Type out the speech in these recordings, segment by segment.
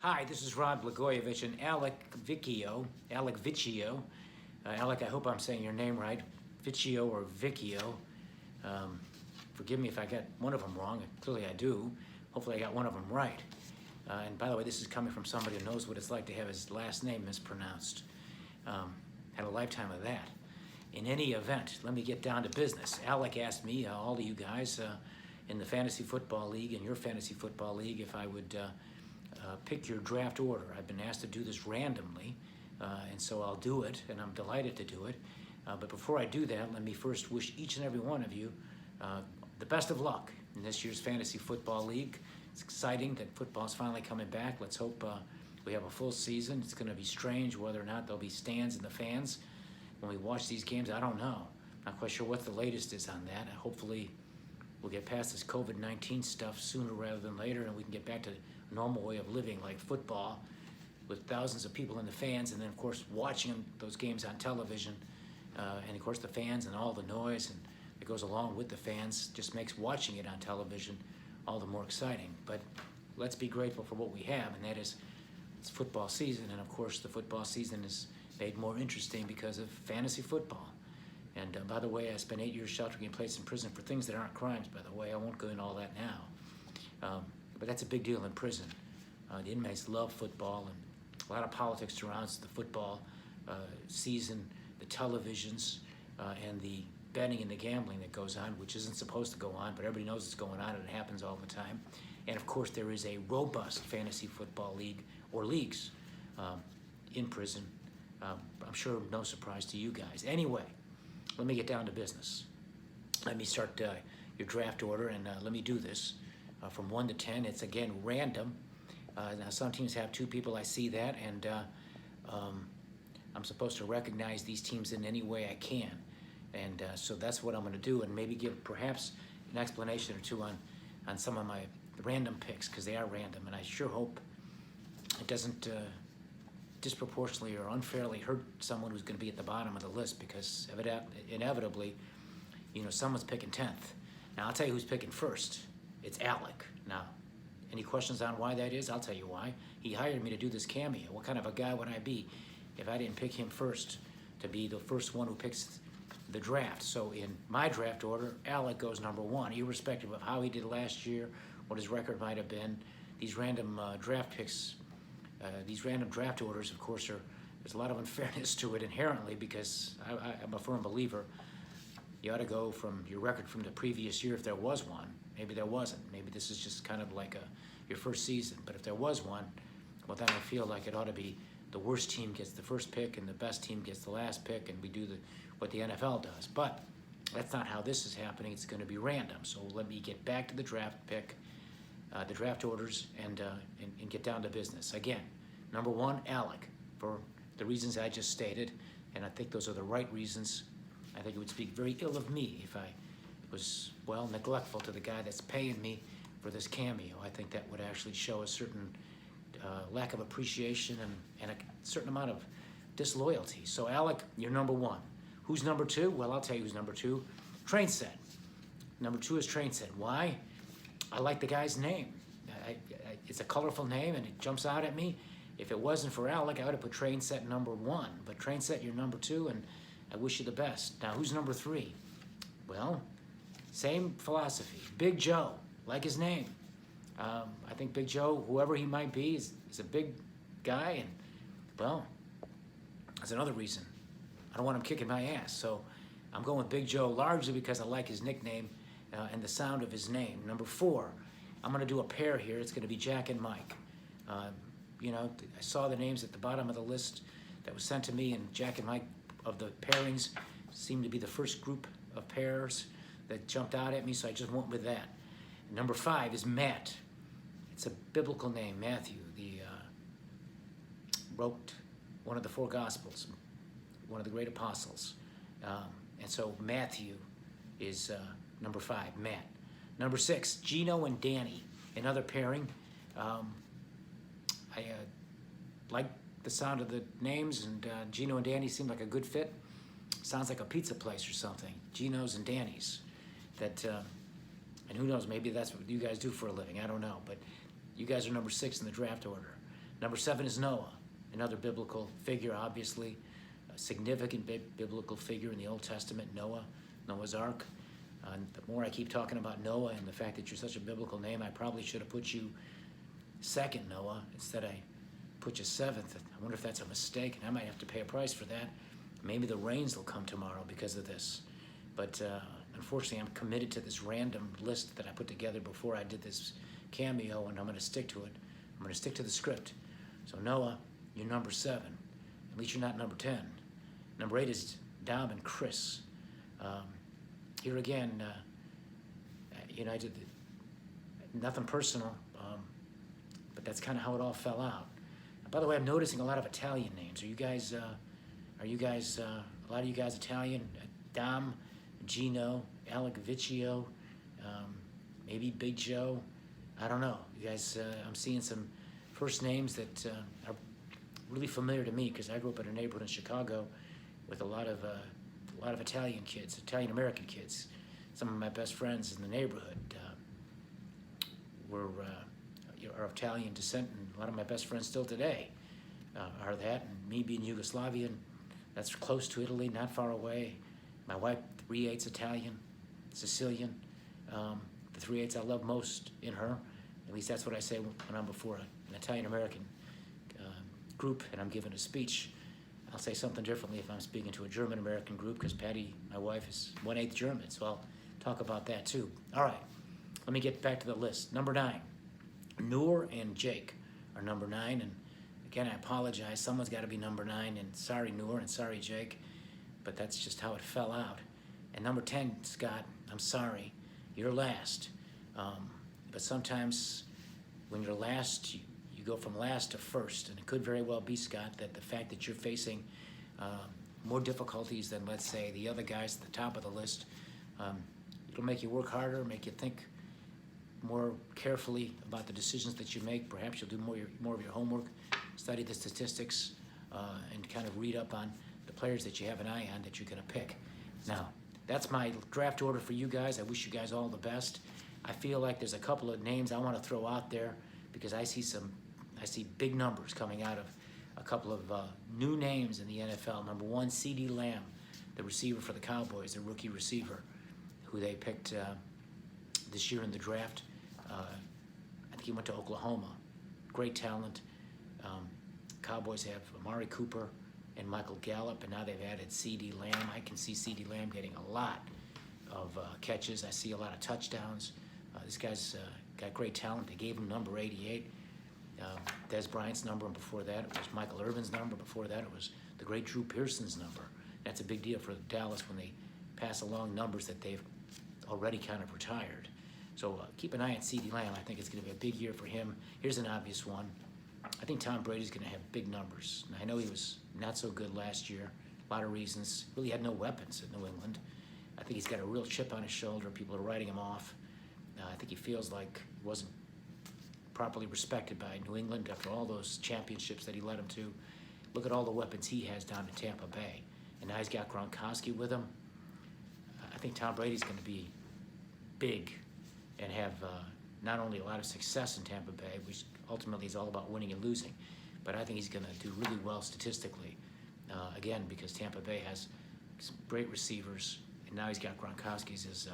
Hi, this is Rod Blagoooooo and Alec Vicchio. Alec, I hope I'm saying your name right. Vicchio or Vicchio. Forgive me if I got one of them wrong. Clearly I do. Hopefully I got one of them right. And by the way, this is coming from somebody who knows what it's like to have his last name mispronounced. Had a lifetime of that. In any event, let me get down to business. Alec asked me, all of you guys in the Fantasy Football League, in your Fantasy Football League, if I would pick your draft order. I've been asked to do this randomly, and so I'll do it, and I'm delighted to do it. But before I do that, let me first wish each and every one of you the best of luck in this year's Fantasy Football League. It's exciting that football's finally coming back. Let's hope we have a full season. It's going to be strange whether or not there'll be stands in the fans when we watch these games. I don't know. Not quite sure what the latest is on that. Hopefully we'll get past this COVID-19 stuff sooner rather than later, and we can get back to a normal way of living like football with thousands of people in the fans, and then of course watching those games on television, and of course the fans and all the noise and that goes along with the fans just makes watching it on television all the more exciting. But let's be grateful for what we have, and that is it's football season, and of course the football season is made more interesting because of fantasy football. And by the way, I spent 8 years sheltering in place in prison for things that aren't crimes, by the way. I won't go into all that now. But that's a big deal in prison. The inmates love football, and a lot of politics surrounds the football season, the televisions, and the betting and the gambling that goes on, which isn't supposed to go on, but everybody knows it's going on and it happens all the time. And of course, there is a robust fantasy football league, or leagues, in prison. I'm sure no surprise to you guys. Anyway, let me get down to business. Let me start your draft order, and let me do this from 1 to 10. It's again random. Now some teams have 2 people, I see that, and I'm supposed to recognize these teams in any way I can. And so that's what I'm going to do, and maybe give perhaps an explanation or two on some of my random picks, because they are random, and I sure hope it doesn't disproportionately or unfairly hurt someone who's going to be at the bottom of the list, because inevitably, someone's picking 10th. Now, I'll tell you who's picking first. It's Alec. Now, any questions on why that is? I'll tell you why. He hired me to do this cameo. What kind of a guy would I be if I didn't pick him first to be the first one who picks the draft? So in my draft order, Alec goes number 1, irrespective of how he did last year, what his record might have been. These random draft picks, these random draft orders, of course, there's a lot of unfairness to it inherently, because I'm a firm believer you ought to go from your record from the previous year if there was one. Maybe there wasn't. Maybe this is just kind of like your first season. But if there was one, well, then I feel like it ought to be the worst team gets the first pick and the best team gets the last pick, and we do what the NFL does. But that's not how this is happening. It's going to be random. So let me get back to the draft pick, the draft orders, and get down to business. Again, number 1, Alec, for the reasons I just stated, and I think those are the right reasons. I think it would speak very ill of me if I was, well, neglectful to the guy that's paying me for this cameo. I think that would actually show a certain lack of appreciation and a certain amount of disloyalty. So, Alec, you're number 1. Who's number 2? Well, I'll tell you who's number 2. Train Set. Number 2 is Train Set. Why? I like the guy's name. It's a colorful name, and it jumps out at me. If it wasn't for Alec, I would have put Train Set number 1. But Train Set, you're number 2, and I wish you the best. Now, who's number 3? Well, same philosophy. Big Joe, like his name. I think Big Joe, whoever he might be, is a big guy, and, well, that's another reason. I don't want him kicking my ass, so I'm going with Big Joe largely because I like his nickname and the sound of his name. Number 4, I'm going to do a pair here. It's going to be Jack and Mike. I saw the names at the bottom of the list that was sent to me, and Jack and Mike of the pairings seemed to be the first group of pairs that jumped out at me, so I just went with that. Number 5 is Matt. It's a biblical name, Matthew. Wrote one of the 4 Gospels, one of the great apostles. And so Matthew is number 5, Matt. Number 6, Gino and Danny, another pairing. I like the sound of the names, and Gino and Danny seem like a good fit. Sounds like a pizza place or something. Gino's and Danny's. And who knows, maybe that's what you guys do for a living. I don't know. But you guys are number 6 in the draft order. Number 7 is Noah, another biblical figure, obviously, a significant biblical figure in the Old Testament, Noah's Ark. The more I keep talking about Noah and the fact that you're such a biblical name, I probably should have put you second, Noah. Instead, I put you 7th. I wonder if that's a mistake, and I might have to pay a price for that. Maybe the rains will come tomorrow because of this. But unfortunately, I'm committed to this random list that I put together before I did this cameo, and I'm going to stick to it. I'm going to stick to the script. So Noah, you're number 7. At least you're not number 10. Number 8 is Dom and Chris. Here again, I did nothing personal, but that's kind of how it all fell out. By the way, I'm noticing a lot of Italian names. Are you guys, a lot of you guys Italian? Dom, Gino, Alec Viccio, maybe Big Joe. I don't know. You guys, I'm seeing some first names that are really familiar to me because I grew up in a neighborhood in Chicago with a lot of Italian kids, Italian American kids. Some of my best friends in the neighborhood are of Italian descent, and a lot of my best friends still today are that. And me being Yugoslavian, that's close to Italy, not far away. My wife, 3/8 Italian, Sicilian. The 3/8 I love most in her. At least that's what I say when I'm before an Italian American group and I'm giving a speech. I'll say something differently if I'm speaking to a German American group because Patty, my wife, is 1/8 German, so I'll talk about that too. All right, let me get back to the list. Number 9, Noor and Jake are number 9, and again, I apologize. Someone's got to be number 9, and sorry, Noor, and sorry, Jake, but that's just how it fell out. And number 10, Scott, I'm sorry, you're last. But sometimes when you're last, you go from last to first, and it could very well be, Scott, that the fact that you're facing more difficulties than, let's say, the other guys at the top of the list, it'll make you work harder, make you think more carefully about the decisions that you make. Perhaps you'll do more of your homework, study the statistics, and kind of read up on the players that you have an eye on that you're going to pick. Now, that's my draft order for you guys. I wish you guys all the best. I feel like there's a couple of names I want to throw out there because I see big numbers coming out of a couple of new names in the NFL. Number 1, CeeDee Lamb, the receiver for the Cowboys, the rookie receiver, who they picked this year in the draft. I think he went to Oklahoma. Great talent. Cowboys have Amari Cooper and Michael Gallup, and now they've added CeeDee Lamb. I can see CeeDee Lamb getting a lot of catches. I see a lot of touchdowns. This guy's got great talent. They gave him number 88. Des Bryant's number, and before that it was Michael Irvin's number. Before that it was the great Drew Pearson's number. That's a big deal for Dallas when they pass along numbers that they've already kind of retired. So keep an eye on CeeDee Lamb. I think it's going to be a big year for him. Here's an obvious one. I think Tom Brady's going to have big numbers. And I know he was not so good last year. A lot of reasons. Really had no weapons in New England. I think he's got a real chip on his shoulder. People are writing him off. I think he feels like he wasn't properly respected by New England after all those championships that he led him to. Look at all the weapons he has down in Tampa Bay. And now he's got Gronkowski with him. I think Tom Brady's going to be big and have not only a lot of success in Tampa Bay, which ultimately is all about winning and losing, but I think he's going to do really well statistically. Again, because Tampa Bay has some great receivers, and now he's got Gronkowski as his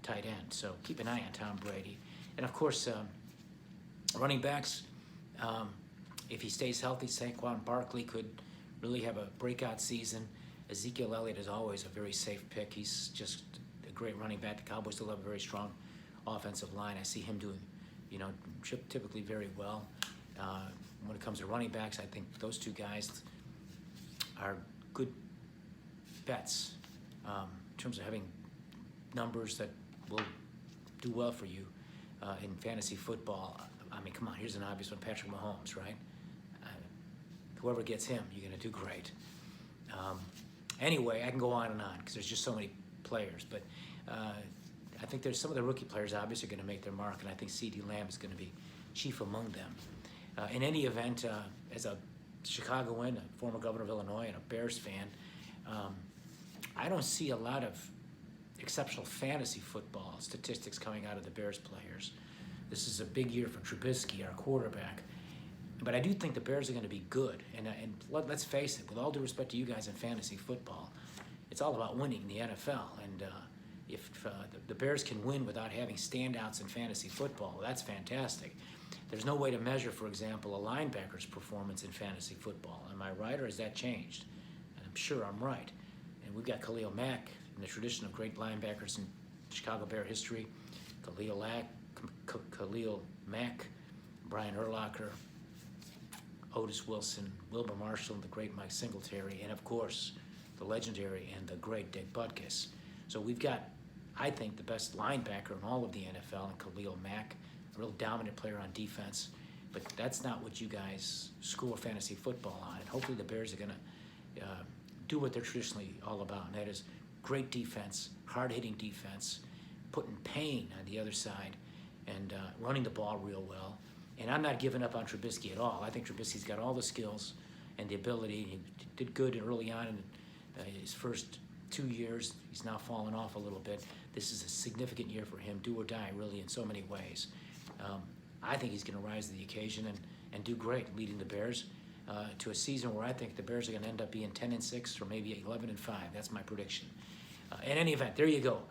tight end. So keep an eye on Tom Brady. And of course, running backs, if he stays healthy, Saquon Barkley could really have a breakout season. Ezekiel Elliott is always a very safe pick. He's just a great running back. The Cowboys still have a very strong offensive line. I see him doing, typically very well. When it comes to running backs, I think those two guys are good bets in terms of having numbers that will do well for you in fantasy football. I mean, come on, here's an obvious one, Patrick Mahomes, right? Whoever gets him, you're going to do great. Anyway, I can go on and on because there's just so many players. But I think there's some of the rookie players obviously are going to make their mark, and I think CeeDee Lamb is going to be chief among them. In any event, as a Chicagoan, a former governor of Illinois, and a Bears fan, I don't see a lot of exceptional fantasy football statistics coming out of the Bears players. This is a big year for Trubisky, our quarterback. But I do think the Bears are going to be good. And let's face it, with all due respect to you guys in fantasy football, it's all about winning in the NFL. And if the Bears can win without having standouts in fantasy football, that's fantastic. There's no way to measure, for example, a linebacker's performance in fantasy football. Am I right, or has that changed? And I'm sure I'm right. And we've got Khalil Mack in the tradition of great linebackers in Chicago Bear history. Khalil Mack, Brian Urlacher, Otis Wilson, Wilbur Marshall, the great Mike Singletary, and of course, the legendary and the great Dick Butkus. So we've got, I think, the best linebacker in all of the NFL in Khalil Mack, a real dominant player on defense. But that's not what you guys score fantasy football on. And hopefully the Bears are going to do what they're traditionally all about, and that is great defense, hard-hitting defense, putting pain on the other side, and running the ball real well. And I'm not giving up on Trubisky at all. I think Trubisky's got all the skills and the ability. He did good early on in his first 2 years. He's now fallen off a little bit. This is a significant year for him, do or die, really, in so many ways. I think he's going to rise to the occasion and do great, leading the Bears to a season where I think the Bears are going to end up being 10-6 or maybe 11-5. That's my prediction. In any event, there you go.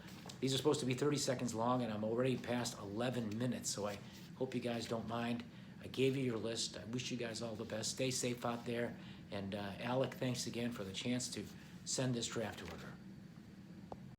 These are supposed to be 30 seconds long, and I'm already past 11 minutes, so I hope you guys don't mind. I gave you your list. I wish you guys all the best. Stay safe out there. And Alec, thanks again for the chance to send this draft order.